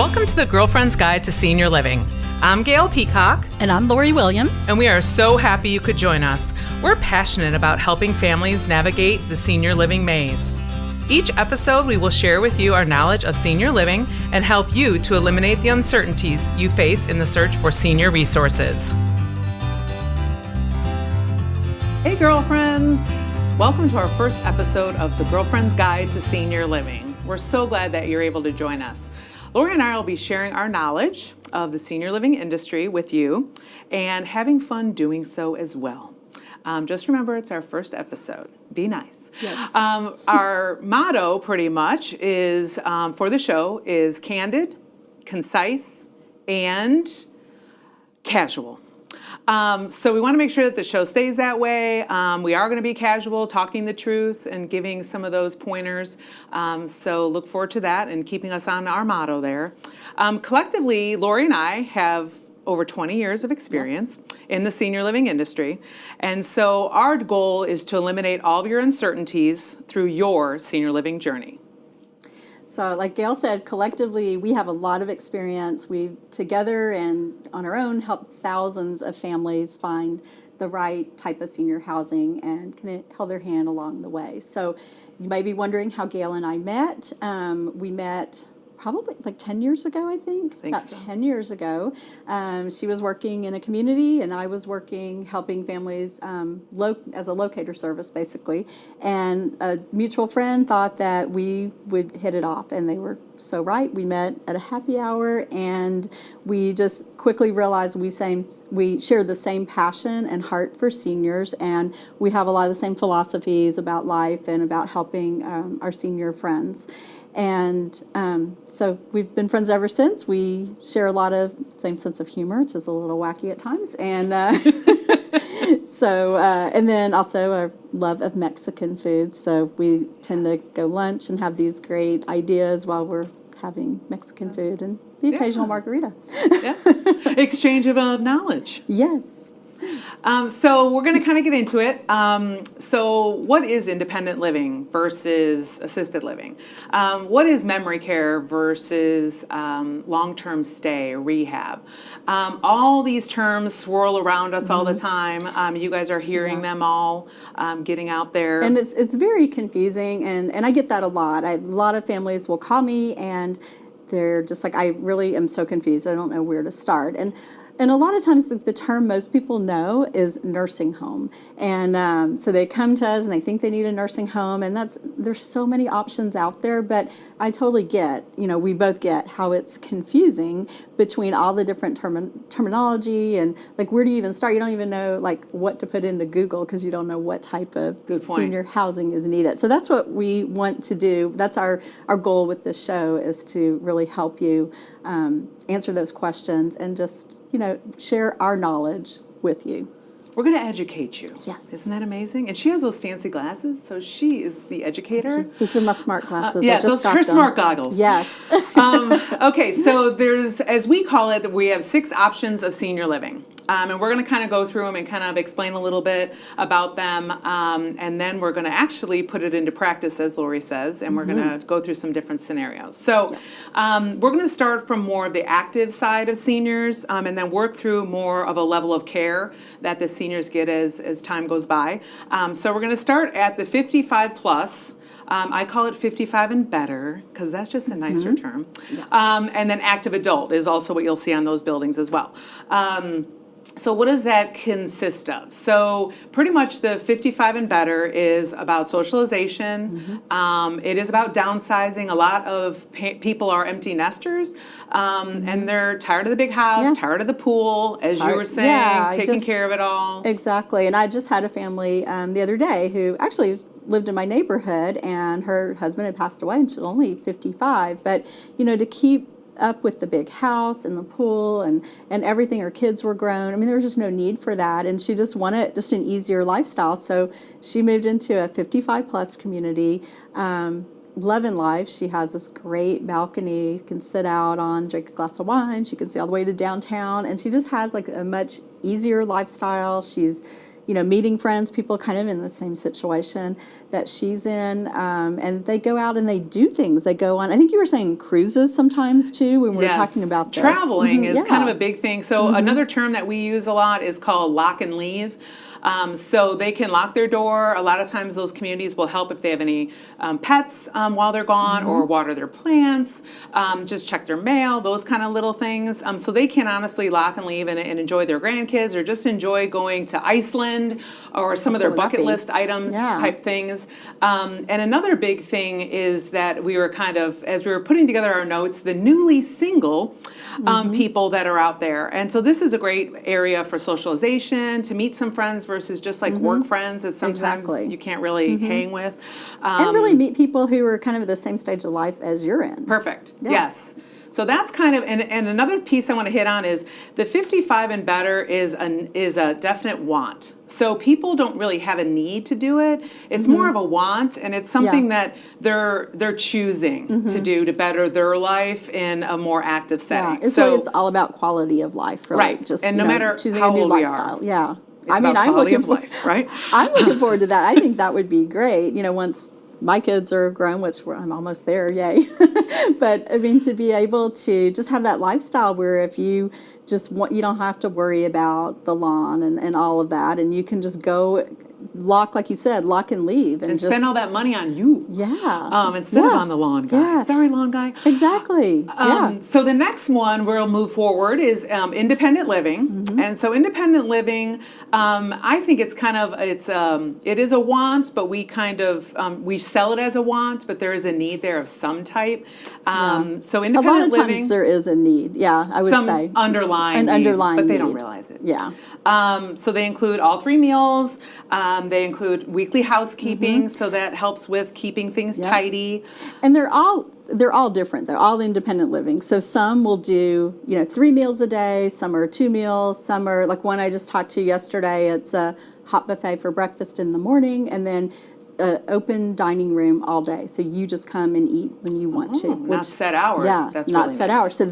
Welcome to the Girlfriend's Guide to Senior Living. I'm Gail Peacock. And I'm Lori Williams. And we are so happy you could join us. We're passionate about helping families navigate the senior living maze. Each episode, we will share with you our knowledge of senior living and help you to eliminate the uncertainties you face in the search for senior resources. Hey, girlfriends. Welcome to our first episode of the Girlfriend's Guide to Senior Living. We're so glad that you're able to join us. Lori and I will be sharing our knowledge of the senior living industry with you and having fun doing so as well. Just remember, it's our first episode. Be nice. Yes. Our motto pretty much is, for the show, is candid, concise, and casual. So we want to make sure that the show stays that way. We are going to be casual, talking the truth and giving some of those pointers. So look forward to that and keeping us on our motto there. Collectively, Lori and I have over 20 years of experience in the senior living industry. And so our goal is to eliminate all of your uncertainties through your senior living journey. So like Gail said, collectively, we have a lot of experience. We together and on our own helped thousands of families find the right type of senior housing and kind of held their hand along the way. So you may be wondering how Gail and I met. We met probably like 10 years ago, I think. About so. 10 years ago. She was working in a community and I was working helping families as a locator service, basically. And a mutual friend thought that we would hit it off, and they were so right. We met at a happy hour and we just quickly realized we shared the same passion and heart for seniors, and we have a lot of the same philosophies about life and about helping our senior friends. And so we've been friends ever since. We share a lot of same sense of humor, which is a little wacky at times. And and then also a love of Mexican food. So we tend to go lunch and have these great ideas while we're having Mexican food and the occasional margarita. Exchange of knowledge. Yes. So we're going to kind of get into it. So what is independent living versus assisted living? What is memory care versus long-term stay, rehab? All these terms swirl around us all the time. You guys are hearing them all, getting out there. And it's very confusing, and I get that a lot. A lot of families will call me, and they're just like, I really am so confused. I don't know where to start. And a lot of times the term most people know is nursing home. And so they come to us and they think they need a nursing home, and there's so many options out there, but I totally get, we both get how it's confusing between all the different terminology and like, where do you even start? You don't even know like what to put into Google because you don't know what type of senior housing is needed. So that's what we want to do. That's our goal with this show, is to really help you answer those questions and just share our knowledge with you. We're going to educate you. Yes. Isn't that amazing? And she has those fancy glasses, so she is the educator. These are my smart glasses. Those are her smart goggles. Yes. Okay, so there's, as we call it, we have 6 options of senior living. And we're going to kind of go through them and kind of explain a little bit about them. And then we're going to actually put it into practice, as Lori says, and we're going to go through some different scenarios. So we're going to start from more of the active side of seniors and then work through more of a level of care that the seniors get as time goes by. So we're going to start at the 55 plus. I call it 55 and better because that's just a nicer term. Yes. And then active adult is also what you'll see on those buildings as well. So what does that consist of? So pretty much the 55 and better is about socialization. It is about downsizing. A lot of people are empty nesters, and they're tired of the big house, tired of the pool, as you were saying, taking care of it all. Exactly. And I just had a family the other day who actually lived in my neighborhood, and her husband had passed away, and she was only 55. But, to keep up with the big house and the pool and everything. Her kids were grown. I mean, there was just no need for that. And she just wanted just an easier lifestyle. So she moved into a 55 plus community. Loving life. She has this great balcony. You can sit out on, drink a glass of wine. She can see all the way to downtown. And she just has like a much easier lifestyle. She's meeting friends, people kind of in the same situation that she's in, and they go out and they do things. They go on, I think you were saying cruises sometimes too when we were talking about this. Traveling is kind of Yeah. a big thing. So another term that we use a lot is called lock and leave. So they can lock their door. A lot of times those communities will help if they have any pets while they're gone, or water their plants, just check their mail, those kind of little things. So they can honestly lock and leave and enjoy their grandkids, or just enjoy going to Iceland, or some of their bucket list items type things. And another big thing is that we were kind of, as we were putting together our notes, the newly single people that are out there. And so this is a great area for socialization, to meet some friends versus just like work friends that sometimes you can't really hang with. And really meet people who are kind of at the same stage of life as you're in. Perfect. Yes. So that's kind of, and another piece I want to hit on is the 55 and better is a definite want. So people don't really have a need to do it. It's more of a want, and it's something that they're choosing to do to better their life in a more active setting. It's really, it's all about quality of life, really. Right. Just, and no matter choosing how a new old we lifestyle. are. Yeah. It's about quality of life, right? I'm looking forward to that. I think that would be great. Once my kids are grown, which I'm almost there, yay. But I mean, to be able to just have that lifestyle where if you just want, you don't have to worry about the lawn and all of that, and you can just go like you said, lock and leave. And just spend all that money on you. Yeah. Instead of on the lawn guy. Yeah. Sorry, lawn guy. Exactly. So the next one we'll move forward is independent living. And so independent living, I think it's kind of, it is a want, but we kind of, we sell it as a want, but there is a need there of some type. So independent a lot of living. times there is a need. Yeah, I would some say. underlying An need, underlying but they need. don't realize it. Yeah. So they include all 3 meals. They include weekly housekeeping, so that helps with keeping things tidy. And they're all different. They're all independent living. So some will do 3 meals a day. Some are 2 meals. Some are like one I just talked to yesterday. It's a hot buffet for breakfast in the morning, and then open dining room all day. So you just come and eat when you want to. Not set hours. Yeah, that's not really set nice. hours. So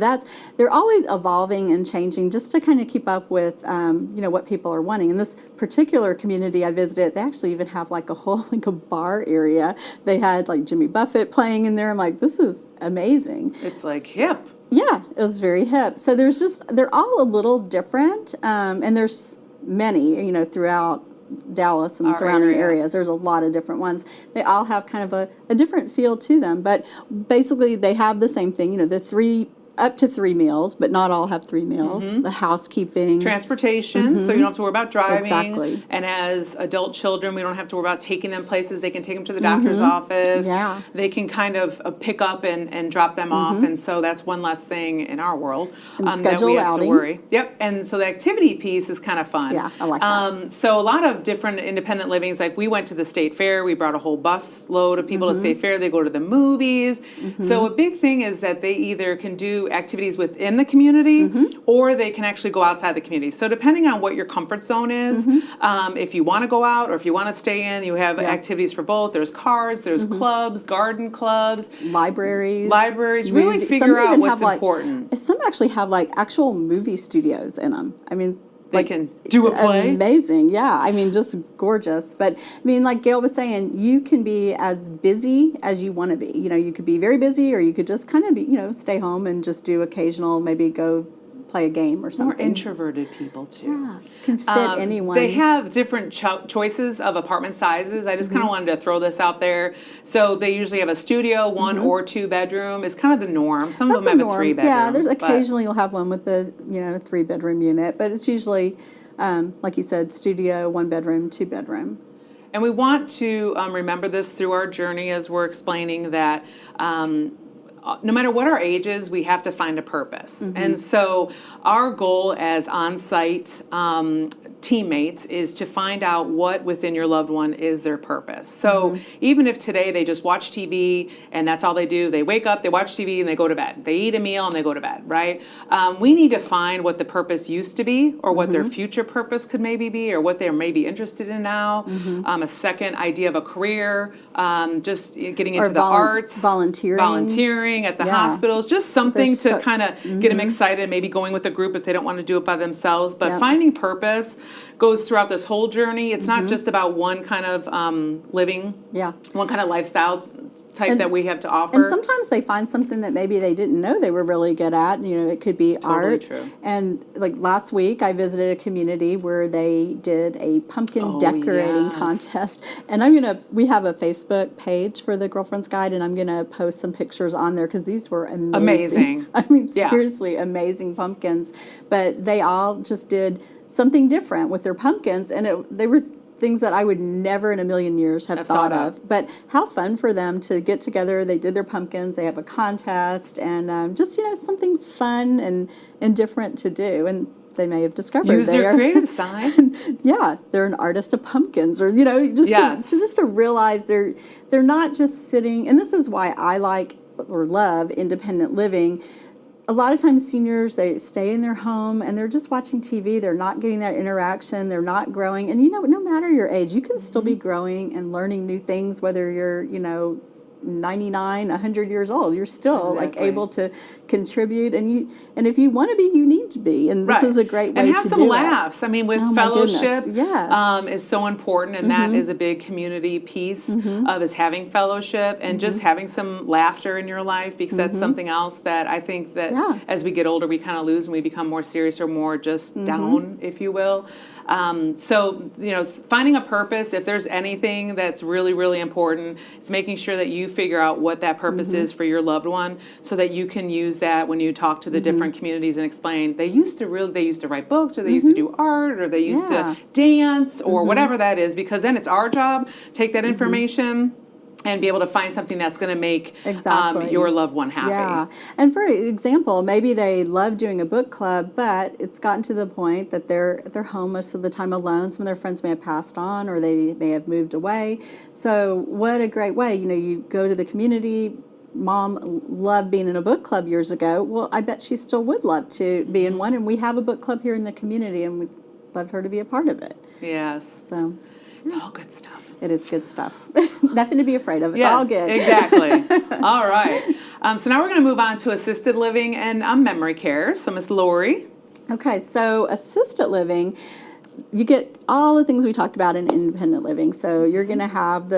they're always evolving and changing just to kind of keep up with what people are wanting. In this particular community I visited, they actually even have like a whole a bar area. They had like Jimmy Buffett playing in there. I'm like, this is amazing. It's like hip. Yeah, it was very hip. So they're all a little different, and there's many throughout Dallas and Our surrounding area. areas. There's a lot of different ones. They all have kind of a different feel to them, but basically they have the same thing, the up to 3 meals, but not all have 3 meals. The housekeeping. Transportation, so you don't have to worry about driving. Exactly. And as adult children, we don't have to worry about taking them places. They can take them to the doctor's office. Yeah. They can kind of pick up and drop them off. And so that's one less thing in our world And that we schedule have to outings. worry. Yep. And so the activity piece is kind of fun. Yeah, I like that. So a lot of different independent livings, like we went to the state fair. We brought a whole bus load of people to state fair. They go to the movies. So a big thing is that they either can do activities within the community, or they can actually go outside the community. So depending on what your comfort zone is, if you want to go out or if you want to stay in, you have activities for both. There's cards, there's clubs, garden clubs, Libraries. Really Some figure out even what's have, important. Some actually have actual movie studios in them. I mean, They can do a play. Amazing, yeah. I mean, just gorgeous. But I mean, like Gail was saying, you can be as busy as you want to be. You could be very busy, or you could just kind of be, stay home and just do occasional, maybe go play a game or More something. introverted people too. Yeah, can fit anyone. They have different choices of apartment sizes. I just kind of wanted to throw this out there. So they usually have a studio, 1 or 2 bedroom is kind of the norm. Some That's of them the have a norm. 3 bedroom. Yeah, there's but- occasionally you'll have one with a 3-bedroom unit, but it's usually, like you said, studio, 1 bedroom, 2 bedroom. And we want to remember this through our journey as we're explaining that no matter what our age is, we have to find a purpose. And so our goal as on-site teammates is to find out what within your loved one is their purpose. So even if today they just watch TV and that's all they do, they wake up, they watch TV, and they go to bed. They eat a meal and they go to bed, right? We need to find what the purpose used to be, or what their future purpose could maybe be, or what they're maybe interested in now. A second idea of a career, just getting into the arts. Volunteering. volunteering at the Yeah. hospitals, just something There's to so- kind of get them excited, maybe going with a group if they don't want to do it by themselves. But Yep. finding purpose goes throughout this whole journey. It's not just about one kind of living, Yeah. one kind of lifestyle type And- that we have to offer. And sometimes they find something that maybe they didn't know they were really good at. You know, it could be art. true. And like last week, I visited a community where they did a pumpkin decorating yes. contest. And we have a Facebook page for the Girlfriend's Guide, and I'm gonna post some pictures on there because these were amazing. I mean, Yeah. seriously, amazing pumpkins. But they all just did something different with their pumpkins, and they were things that I would never in a million years have thought of. But how fun for them to get together. They did their pumpkins. They have a contest, and just something fun and different to do. And they may have discovered Use your creative side. Yeah, they're an artist of pumpkins, or just Yes. to realize they're not just sitting. And this is why I like or love independent living. A lot of times seniors, they stay in their home and they're just watching TV. They're not getting that interaction. They're not growing. And no matter your age, you can still be growing and learning new things, whether you're 99, 100 years old. You're still Exactly. able to contribute, and if you want to be, you need to be. And this is a great way and have to some do laughs. I mean, with Oh, my fellowship, goodness. Yes. is so important, and that is a big community piece of is having fellowship and just having some laughter in your life, because that's something else that I think that Yeah. as we get older, we kind of lose and we become more serious or more just down, if you will. So, finding a purpose, if there's anything that's really, really important, it's making sure that you figure out what that purpose is for your loved one so that you can use that when you talk to the different communities and explain. They used to write books, or they used to do art, or they used Yeah. to dance, or whatever that is, because then it's our job, take that information and be able to find something that's going to make Exactly. your loved one happy. Yeah. And for example, maybe they love doing a book club, but it's gotten to the point that they're home most of the time alone. Some of their friends may have passed on, or they may have moved away. So what a great way. You go to the community. Mom loved being in a book club years ago. Well, I bet she still would love to be in one. And we have a book club here in the community, and we'd love her to be a part of it. Yes. So It's all good stuff. it is good stuff. Nothing to be afraid of. It's all good. Exactly. All right. So now we're going to move on to assisted living and memory care. So Miss Lori. Okay, so assisted living, you get all the things we talked about in independent living. So you're going to have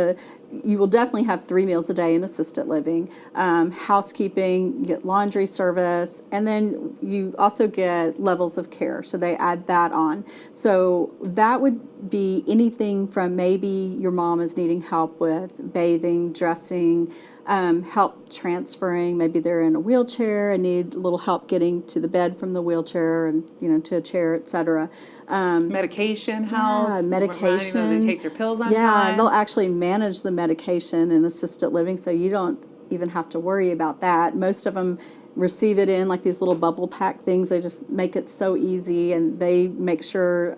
you will definitely have 3 meals a day in assisted living, housekeeping, you get laundry service, and then you also get levels of care. So they add that on. So that would be anything from maybe your mom is needing help with bathing, dressing, help transferring. Maybe they're in a wheelchair and need a little help getting to the bed from the wheelchair and to a chair, etc. Medication help. Yeah, reminding medication. them they take their pills on Yeah, time. they'll actually manage the medication in assisted living, so you don't even have to worry about that. Most of them receive it in like these little bubble pack things. They just make it so easy, and they make sure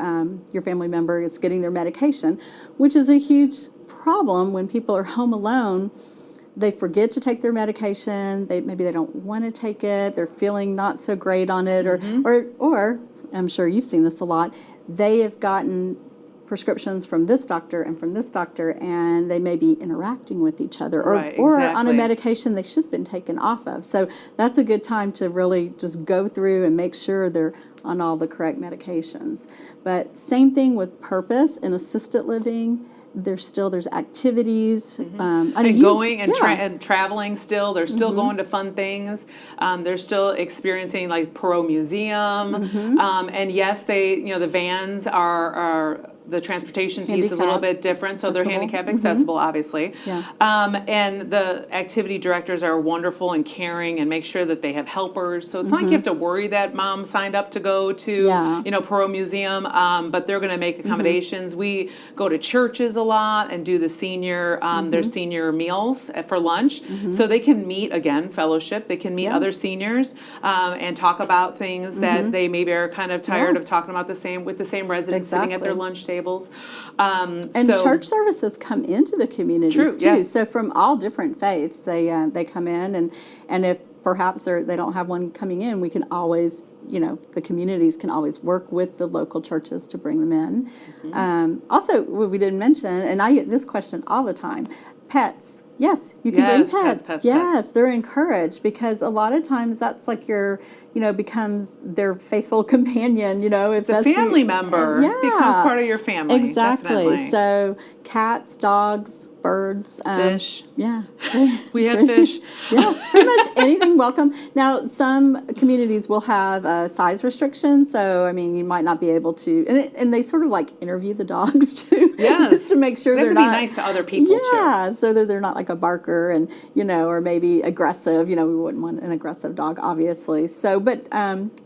your family member is getting their medication, which is a huge problem when people are home alone. They forget to take their medication. Maybe they don't want to take it. They're feeling not so great on it, or I'm sure you've seen this a lot. They have gotten prescriptions from this doctor and from this doctor, and they may be interacting with each other, or Right, on a exactly. medication they should have been taken off of. So that's a good time to really just go through and make sure they're on all the correct medications. But same thing with purpose in assisted living. There's activities. And going and traveling still. They're still going to fun things. They're still experiencing like Perot Museum. And yes, the vans are the transportation piece is a little Handicap bit different, so they're accessible. handicap accessible, obviously. Yeah. And the activity directors are wonderful and caring and make sure that they have helpers. So it's not like you have to worry that mom signed up to go to, Yeah. Perot Museum, but they're going to make accommodations. We go to churches a lot and do the senior, their senior meals for lunch. So they can meet, again, fellowship. They can meet other seniors and talk about things that they maybe are kind of tired of talking about with the same residents sitting at their Exactly. lunch tables. And church services come into the communities True, too. yes. So from all different faiths, they come in, and if perhaps they don't have one coming in, we can always, the communities can always work with the local churches to bring them in. Also, what we didn't mention, and I get this question all the time, pets. Yes, you can bring Yes, pets. pets. Yes, they're encouraged because a lot of times that's like your, becomes their faithful companion, if It's a that's family member. Yeah. Becomes part of your family. Exactly. Definitely. So cats, dogs, birds. Fish. Yeah. We have fish. Yeah, pretty much anything welcome. Now, some communities will have a size restriction, so I mean, you might not be able to, and they sort of like interview the dogs too, Yes. just to make sure They have they're to be not nice to other people too. Yeah, so that they're not like a barker and or maybe aggressive. We wouldn't want an aggressive dog, obviously. So, but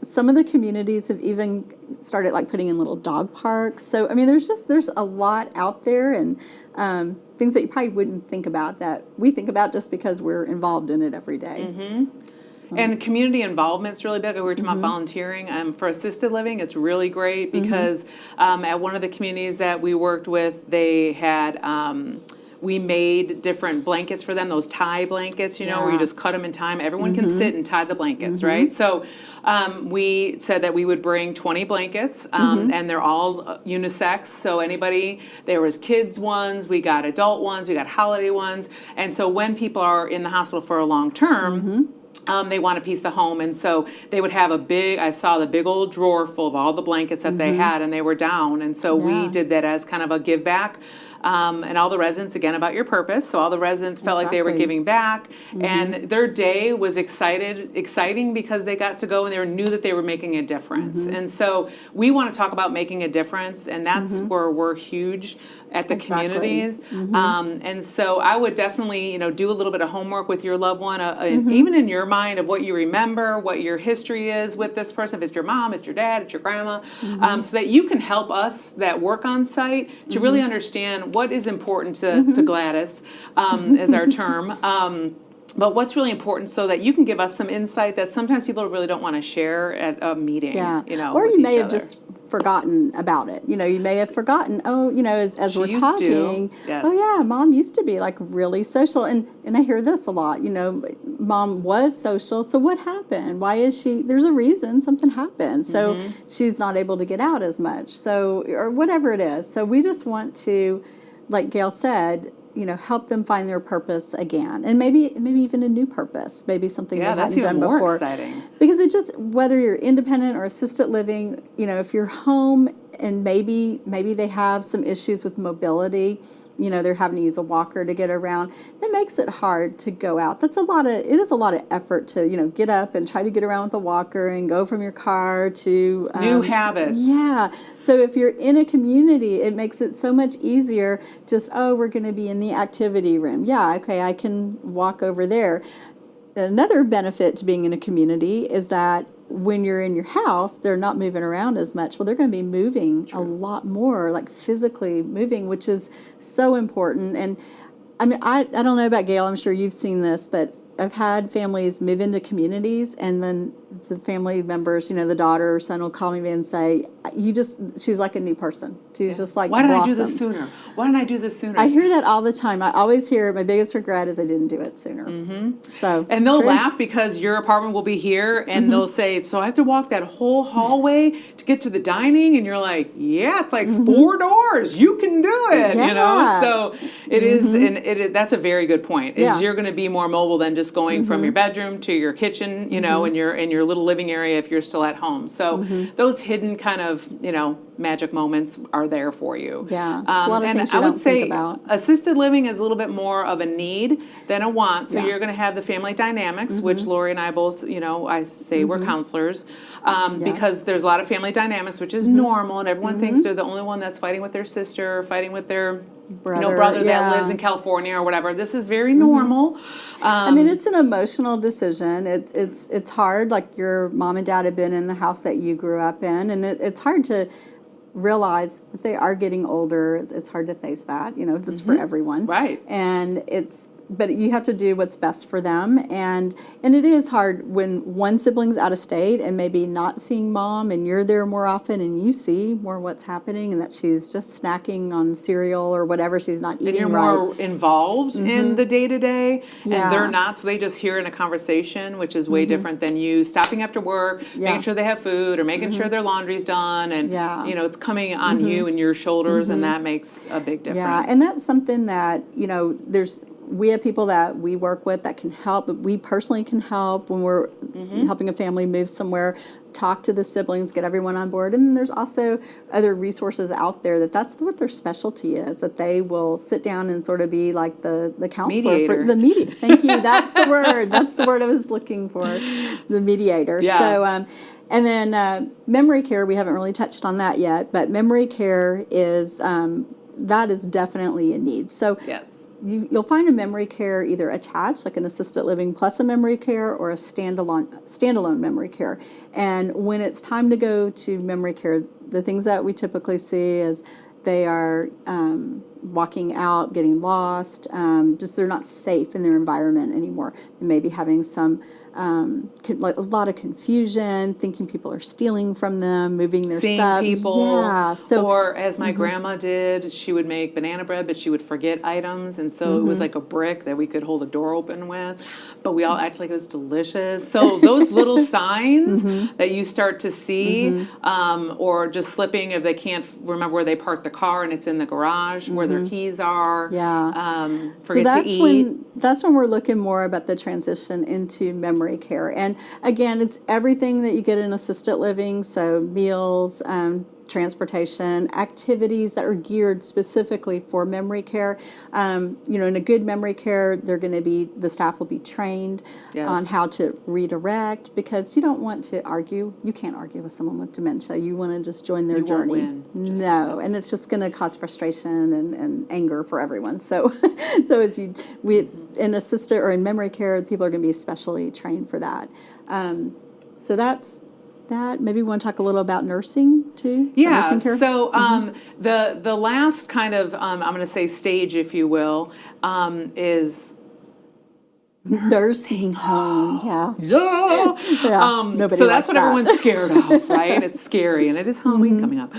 some of the communities have even started like putting in little dog parks. So, I mean, there's a lot out there and things that you probably wouldn't think about that we think about just because we're involved in it every day. And community involvement is really big. We were talking about volunteering. For assisted living, it's really great because at one of the communities that we worked with, they had, we made different blankets for them, those tie blankets, where you just cut them in time. Everyone can sit and tie the blankets, right? So we said that we would bring 20 blankets, and they're all unisex. So there was kids ones, we got adult ones, we got holiday ones. And so when people are in the hospital for a long term, they want a piece of home, and so they would have I saw the big old drawer full of all the blankets that they had, and they were down, and so we did that as kind of a give back. And all the residents, again, about your purpose. So all the residents felt like they were giving back, and their day was exciting because they got to go and they knew that they were making a difference. And so we want to talk about making a difference, and that's where we're huge at the communities. And so I would definitely, do a little bit of homework with your loved one, even in your mind of what you remember, what your history is with this person. If it's your mom, it's your dad, it's your grandma, so that you can help us that work on site to really understand what is important to Gladys, is our term. But what's really important so that you can give us some insight that sometimes people really don't want to share at a meeting. Yeah. Or you may have just forgotten about it. You may have forgotten, as we're talking, yes. Oh yeah, mom used to be like really social. And I hear this a lot, mom was social. So what happened? Why is there's a reason something happened. So she's not able to get out as much. So, or whatever it is. So we just want to, like Gail said, help them find their purpose again, and maybe even a new purpose, maybe something they hadn't done before. More exciting. Because it just, whether you're independent or assisted living, if you're home and maybe they have some issues with mobility, they're having to use a walker to get around, it makes it hard to go out. It is a lot of effort to, get up and try to get around with a walker and go from your car to new habits. Yeah. So if you're in a community, it makes it so much easier. Just, we're going to be in the activity room. Yeah, okay, I can walk over there. Another benefit to being in a community is that when you're in your house, they're not moving around as much. Well, they're going to be moving a lot more, like physically moving, which is so important. And I mean, I don't know about Gail, I'm sure you've seen this, but I've had families move into communities, and then the family members, the daughter or son will call me and say, she's like a new person. She's just like, why didn't blossomed. I do this sooner? Why didn't I do this sooner? I hear that all the time. I always hear, my biggest regret is I didn't do it sooner. And they'll laugh because your apartment will be here, and they'll say, so I have to walk that whole hallway to get to the dining, and you're like, yeah, it's like 4 doors. You can do it, So it is, and that's a very good point. Is you're going to be more mobile than just going from your bedroom to your kitchen, in your little living area if you're still at home. So those hidden kind of, magic moments are there for you. Yeah, it's a lot of things you I would don't say think about. Assisted living is a little bit more of a need than a want. So you're going to have the family dynamics, which Lori and I both, I say we're counselors, because there's a lot of family dynamics, which is normal, and everyone thinks they're the only one that's fighting with their sister, or fighting with their brother that lives in California or whatever. This is very normal. I mean, it's an emotional decision. It's hard. Like, your mom and dad have been in the house that you grew up in, and it's hard to realize if they are getting older. It's hard to face that. This is for everyone, right? And but you have to do what's best for them, and it is hard when one sibling's out of state and maybe not seeing mom, and you're there more often and you see more what's happening, and that she's just snacking on cereal or whatever, she's not eating. And you're more involved in the day-to-day, and they're not, so they just hear in a conversation, which is way different than you stopping after work, making sure they have food, or making sure their laundry's done, and it's coming on you and your shoulders, and that makes a big difference. Yeah, and that's something that, we have people that we work with that can help. We personally can help when we're helping a family move somewhere. Talk to the siblings, get everyone on board. And there's also other resources out there that's what their specialty is, that they will sit down and sort of be like the counselor. Mediator. The mediator. Thank you. That's the word. That's the word I was looking for, the mediator. Yeah. So, and then memory care, we haven't really touched on that yet, but memory care is, that is definitely a need. So Yes. you'll find a memory care either attached, like an assisted living plus a memory care, or a standalone memory care. And when it's time to go to memory care, the things that we typically see is they are walking out, getting lost, just they're not safe in their environment anymore. They may be having some like a lot of confusion, thinking people are stealing from them, moving their Seeing stuff. people, Yeah. So or as my grandma did, she would make banana bread, but she would forget items, and so it was like a brick that we could hold a door open with, but we all acted like it was delicious. So those little signs that you start to see, or just slipping if they can't remember where they parked the car and it's in the garage, where their keys are. Yeah. Forget so that's to eat. that's when we're looking more about the transition into memory care. And again, it's everything that you get in assisted living, so meals, transportation, activities that are geared specifically for memory care. In a good memory care, the staff will be trained on how to redirect, because you don't want to argue. You can't argue with someone with dementia. You want to just join their journey. Won't win. No, and it's just going to cause frustration and anger for everyone. So, in assisted or in memory care, people are going to be especially trained for that. So that's that. Maybe we want to talk a little about nursing too. Yeah. Nursing care? So the last kind of I'm going to say stage, if you will, is nursing home. Yeah. Nobody So that's likes what that. everyone's scared of, right? It's scary, and it is Halloween coming up.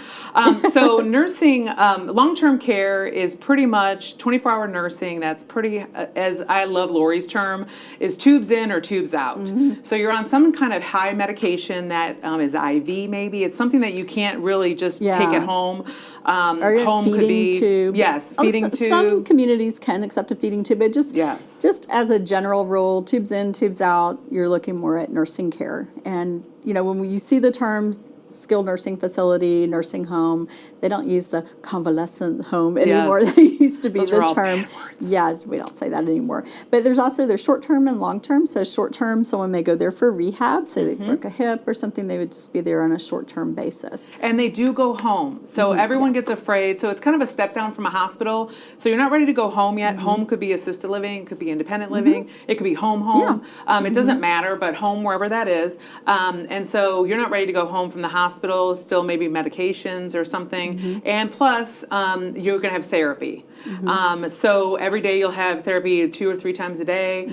So nursing, long-term care is pretty much 24-hour nursing. That's pretty, as I love Lori's term, is tubes in or tubes out. So you're on some kind of high medication that is IV maybe. It's something that you can't really just take at home. Or a home feeding could be tube. Yes, feeding tube. Some communities can accept a feeding tube, but just Yes. just as a general rule, tubes in, tubes out, you're looking more at nursing care. And when you see the terms skilled nursing facility, nursing home, they don't use the convalescent home anymore. Yes. They used to be Those the are all term. bad words. Yeah, we don't say that anymore. But there's short term and long term. So short term, someone may go there for rehab, so they broke a hip or something, they would just be there on a short term basis. And they do go home. So everyone gets afraid. So it's kind of a step down from a hospital. So you're not ready to go home yet. Home could be assisted living, it could be independent living, it could be home. It doesn't matter, but home wherever that is. And so you're not ready to go home from the hospital, still maybe medications or something. And plus, you're going to have therapy. So every day you'll have therapy 2 or 3 times a day,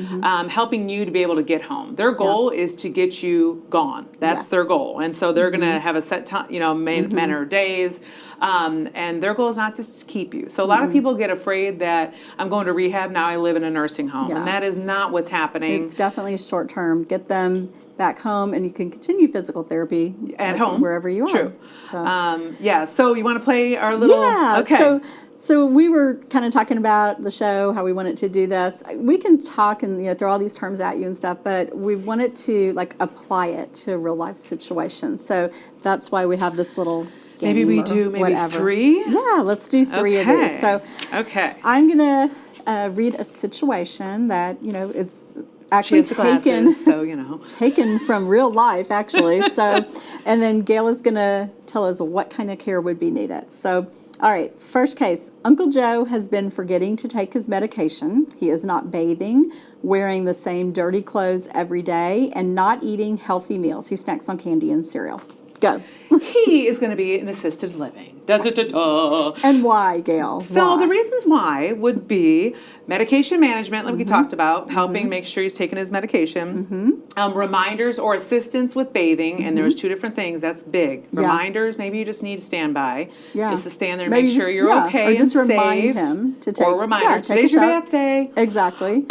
helping you to be able to get home. Their goal is to get you gone. That's their goal. And so they're going to have a set time, manner of days. And their goal is not just to keep you. So a lot of people get afraid that I'm going to rehab, now I live in a nursing home. And that is not what's happening. It's definitely short term. Get them back home, and you can continue physical therapy at home, wherever you are. True. So, so you want to play our little... Yeah. Okay. So we were kind of talking about the show, how we wanted to do this. We can talk and throw all these terms at you and stuff, but we wanted to apply it to a real life situation. So that's why we have this little game. Maybe we do whatever. 3? Yeah, let's do 3 of these. So I'm going to read a situation that, it's actually taken from real life, actually. So, and then Gail is going to tell us what kind of care would be needed. So, all right, first case. Uncle Joe has been forgetting to take his medication. He is not bathing, wearing the same dirty clothes every day, and not eating healthy meals. He snacks on candy and cereal. Go. He is going to be in assisted living. And why, Gail? So the reasons why would be medication management, like we talked about, helping make sure he's taking his medication. Reminders or assistance with bathing, and there's 2 different things. That's big. Reminders, maybe you just need to stand by, just to stand there and make sure you're okay or just and remind safe. him to take. Or reminder, take today's a your shower. bath day. Exactly.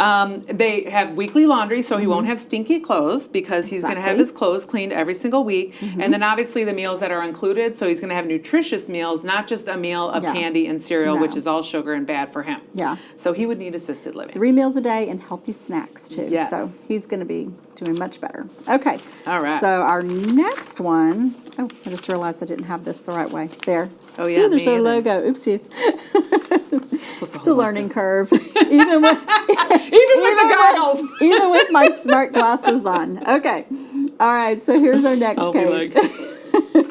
They have weekly laundry, so he won't have stinky clothes because he's going to have his clothes cleaned every single week. And then obviously the meals meals that are included. So he's going to have nutritious meals, not just a meal of Yeah. candy and cereal, No. which is all sugar and bad for him. Yeah. So he would need assisted living. 3 meals a day and healthy snacks too. Yes. So he's going to be doing much better. Okay. All right. So our next one, oh, I just realized I didn't have this the right way. There. Oh, yeah, See, there's me our either. logo. Oopsies. Supposed to It's a hold like learning this. curve. Even with Even with the goggles. even with my smart glasses on. Okay. All right. So here's our next I'll be page. like,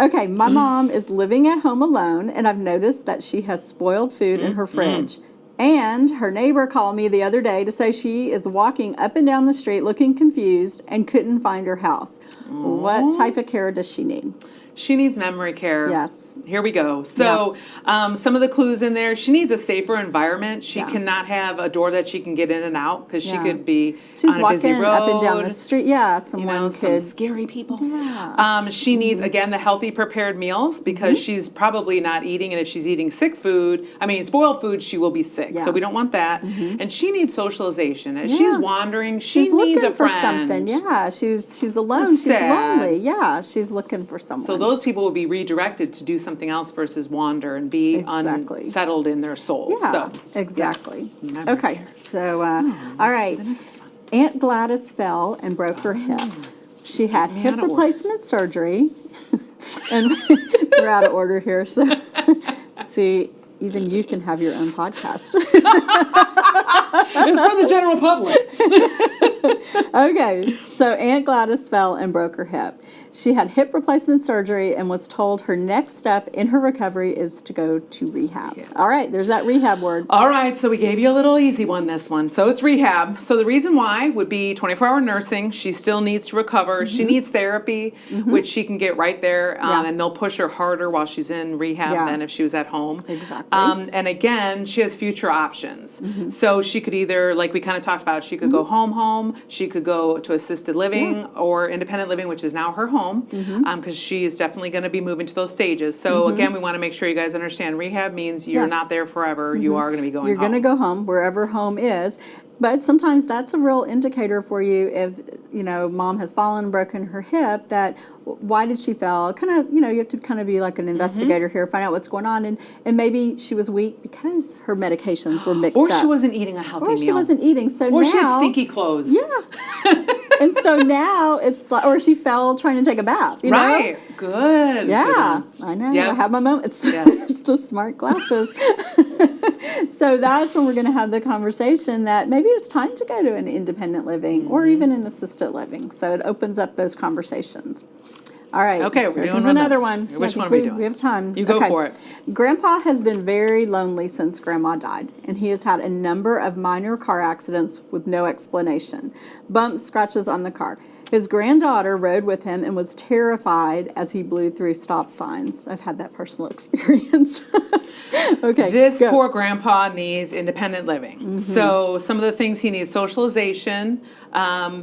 Okay, my mom is living at home alone, and I've noticed that she has spoiled food in her fridge. And her neighbor called me the other day to say she is walking up and down the street looking confused and couldn't find her house. What type of care does she need? she needs memory care. Yes. Here we go. So some of the clues in there, she needs a safer environment. She Yeah. cannot have a door that she can get in and out because she Yeah. could be She's on a busy walking road. up and down the street. Yeah, You someone know, some could. scary people. Yeah. She needs, again, the healthy prepared meals because she's probably not eating. And if she's eating spoiled food, she will be sick. Yeah. So we don't want that. And she needs socialization. As Yeah. she's wandering, she She's needs looking a for friend. something. Yeah, she's alone. That's she's sad. lonely. Yeah, she's looking for someone. So those people will be redirected to do something else versus wander and be Exactly. unsettled in their souls. Yeah, So, exactly. yes, memory Okay, care. so, all Let's right. do the next one. Aunt Gladys fell and broke her hip. She had me hip out of order. replacement surgery. And we're out of order here, so see, even you can have your own podcast. It's for the general public. Okay, so Aunt Gladys fell and broke her hip. She had hip replacement surgery and was told her next step in her recovery is to go to rehab. All right, there's that rehab word. All right, so we gave you a little easy one, this one. So it's rehab. So the reason why would be 24-hour nursing. She still needs to recover. She needs therapy, which she can get right there, Yeah. and they'll push her harder while she's in rehab Yeah. than if she was at home. Exactly. And again, she has future options. So she could either, like we kind of talked about, she could go home. She could go to assisted living or independent living, which is now her home, because she is definitely going to be moving to those stages. So again, we want to make sure you guys understand rehab means you're Yeah. not there forever. You are going to be going You're home. going to go home wherever home is. But sometimes that's a real indicator for you if, mom has fallen and broken her hip, that why did she fall? Kind of, you have to kind of be like an investigator here, find out what's going on. And maybe she was weak because her medications were mixed Or up. she wasn't eating a healthy Or meal. she wasn't eating. So Or now, she had stinky clothes. Yeah. And so now it's like, or she fell trying to take a bath, you know? Right. Good. Yeah, Good one. I know. Yep. I have my moments. Yeah. It's the smart glasses. So that's when we're going to have the conversation that maybe it's time to go to an independent living or even an assisted living. So it opens up those conversations. All right. Okay, we're here doing comes one another then. one. Which I one think are we doing? We have time. You go for it. Grandpa has been very lonely since Grandma died, and he has had a number of minor car accidents with no explanation. Bumps, scratches on the car. His granddaughter rode with him and was terrified as he blew through stop signs. I've had that personal experience. Okay. This go. poor grandpa needs independent living. So some of the things he needs: socialization,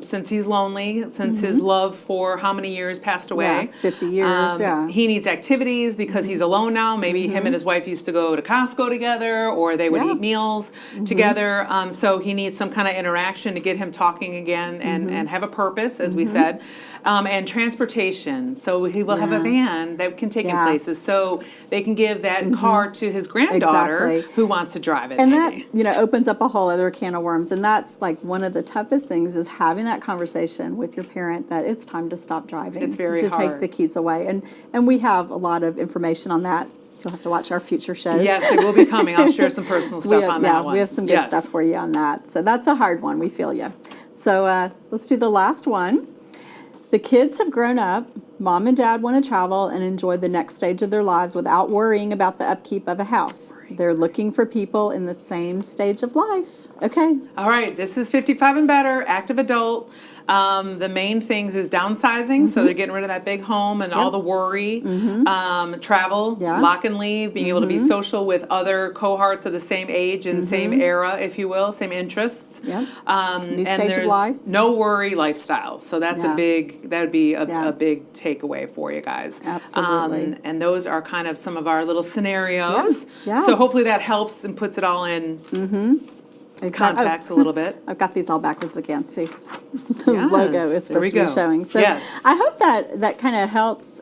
since he's lonely, since his love for how many years passed away? Yeah, 50 years, yeah. He needs activities because he's alone now. Maybe him and his wife used to go to Costco together, or they would Yeah. eat meals together. So he needs some kind of interaction to get him talking again and have a purpose, as we said. And transportation. So he will have a van that can take him Yeah. places. So they can give that car to his granddaughter Exactly. who wants to drive it. And maybe. that, opens up a whole other can of worms. And that's like one of the toughest things is having that conversation with your parent that it's time to stop driving. It's very to hard. take the keys away. And we have a lot of information on that. You'll have to watch our future shows. Yes, it will be coming. I'll share some personal stuff on that one. We have some good Yes. stuff for you on that. So that's a hard one. We feel you. So let's do the last one. The kids have grown up. Mom and dad want to travel and enjoy the next stage of their lives without worrying about the upkeep of a house. They're looking for people in the same stage of life. Okay. All right, this is 55 and better, active adult. The main things is downsizing, so they're getting rid of that big home and all the worry. Travel, Yeah. lock and leave, being able to be social with other cohorts of the same age and same era, if you will, same interests. Yep. New And stage of there's life. no worry lifestyle. So that's Yeah. that would be Yeah. a big takeaway for you guys. Absolutely. And those are kind of some of our little scenarios. Yeah. So hopefully that helps and puts it all in Exactly. context a little bit. I've got these all backwards again. See, the Yes, logo is there we supposed to be go. showing. So Yes. I hope that kind of helps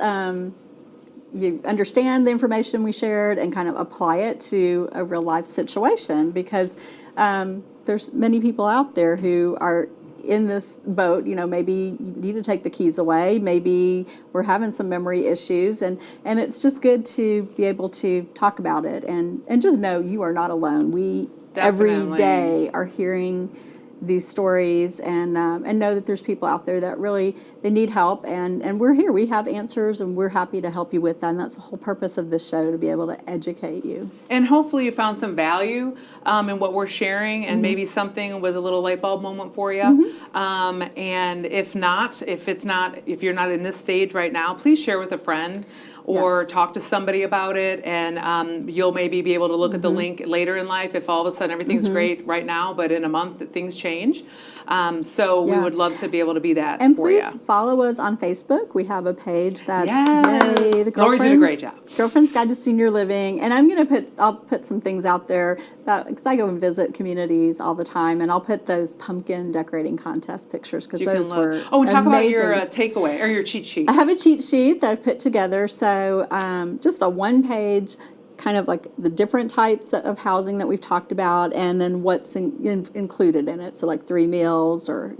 you understand the information we shared and kind of apply it to a real life situation, because there's many people out there who are in this boat. Maybe you need to take the keys away, maybe we're having some memory issues, and it's just good to be able to talk about it and just know you are not alone. We every Definitely. day are hearing these stories, and know that there's people out there that really, they need help, and we're here. We have answers, and we're happy to help you with that. And that's the whole purpose of this show, to be able to educate you. And hopefully you found some value in what we're sharing, and maybe something was a little light bulb moment for you. And if you're not in this stage right now, please share with a friend or Yes. talk to somebody about it, and you'll maybe be able to look at the link later in life if all of a sudden everything's great right now, but in a month things change. So we Yeah. would love to be able to be that And for you. please follow us on Facebook. We have a page that's Yes. Yay, the Lori did a great job. Girlfriend's Guide to Senior Living. And I'll put some things out there because I go and visit communities all the time, and I'll put those pumpkin decorating contest pictures, because You can those look. were Oh, and talk about amazing. your takeaway or your cheat sheet. I have a cheat sheet that I've put together. So just a one-page, kind of like the different types of housing that we've talked about, and then what's included in it. So like 3 meals, or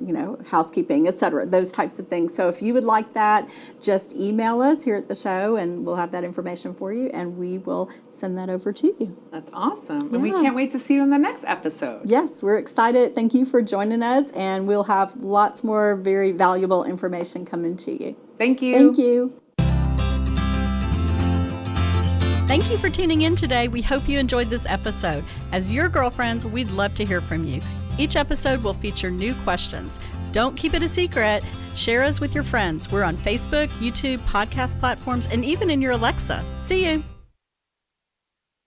housekeeping, etc. Those types of things. So if you would like that, just email us here at the show, and we'll have that information for you, and we will send that over to you. That's awesome. And we Yeah. can't wait to see you in the next episode. Yes, we're excited. Thank you for joining us, and we'll have lots more very valuable information coming to you. Thank you. Thank you. Thank you for tuning in today. We hope you enjoyed this episode. As your girlfriends, we'd love to hear from you. Each episode will feature new questions. Don't keep it a secret. Share us with your friends. We're on Facebook, YouTube, podcast platforms, and even in your Alexa. See you.